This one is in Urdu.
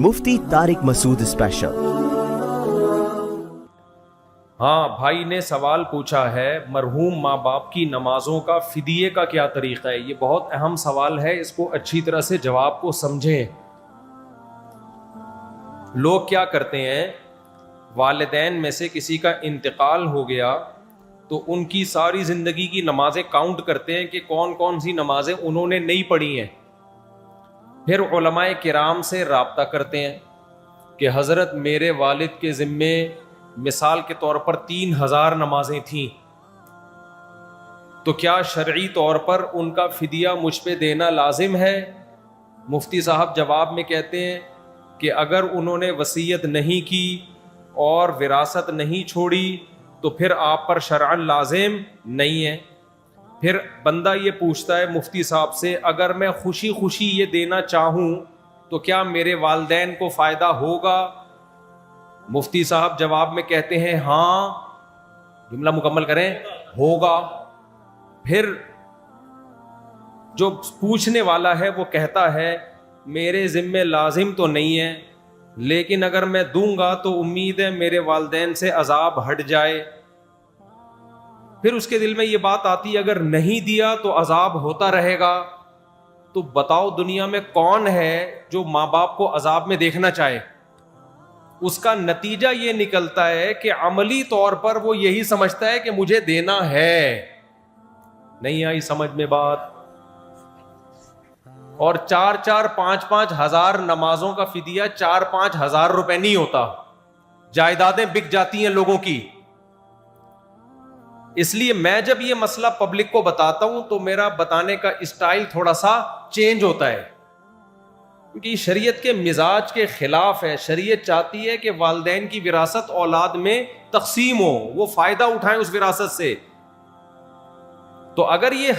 مفتی طارق مسعود اسپیشل۔ ہاں، بھائی نے سوال پوچھا ہے مرحوم ماں باپ کی نمازوں کا فدیے کا کیا طریقہ ہے۔ یہ بہت اہم سوال ہے، اس کو اچھی طرح سے جواب کو سمجھیں۔ لوگ کیا کرتے ہیں، والدین میں سے کسی کا انتقال ہو گیا تو ان کی ساری زندگی کی نمازیں کاؤنٹ کرتے ہیں کہ کون کون سی نمازیں انہوں نے نہیں پڑھی ہیں، پھر علماء کرام سے رابطہ کرتے ہیں کہ حضرت میرے والد کے ذمے مثال کے طور پر 3000 نمازیں تھیں، تو کیا شرعی طور پر ان کا فدیہ مجھ پہ دینا لازم ہے؟ مفتی صاحب جواب میں کہتے ہیں کہ اگر انہوں نے وصیت نہیں کی اور وراثت نہیں چھوڑی تو پھر آپ پر شرعاً لازم نہیں ہے۔ پھر بندہ یہ پوچھتا ہے مفتی صاحب سے، اگر میں خوشی خوشی یہ دینا چاہوں تو کیا میرے والدین کو فائدہ ہوگا؟ مفتی صاحب جواب میں کہتے ہیں ہاں، جملہ مکمل کریں، ہوگا۔ پھر جو پوچھنے والا ہے وہ کہتا ہے میرے ذمے لازم تو نہیں ہے، لیکن اگر میں دوں گا تو امید ہے میرے والدین سے عذاب ہٹ جائے۔ پھر اس کے دل میں یہ بات آتی ہے اگر نہیں دیا تو عذاب ہوتا رہے گا۔ تو بتاؤ دنیا میں کون ہے جو ماں باپ کو عذاب میں دیکھنا چاہے؟ اس کا نتیجہ یہ نکلتا ہے کہ عملی طور پر وہ یہی سمجھتا ہے کہ مجھے دینا ہے۔ نہیں آئی سمجھ میں بات؟ اور 4-5 ہزار نمازوں کا فدیہ 4-5 ہزار روپے نہیں ہوتا، جائیدادیں بک جاتی ہیں لوگوں کی۔ اس لیے میں جب یہ مسئلہ پبلک کو بتاتا ہوں تو میرا بتانے کا اسٹائل تھوڑا سا چینج ہوتا ہے، کیونکہ شریعت کے مزاج کے خلاف ہے۔ شریعت چاہتی ہے کہ والدین کی وراثت اولاد میں تقسیم ہو، وہ فائدہ اٹھائیں اس وراثت سے۔ تو اگر یہ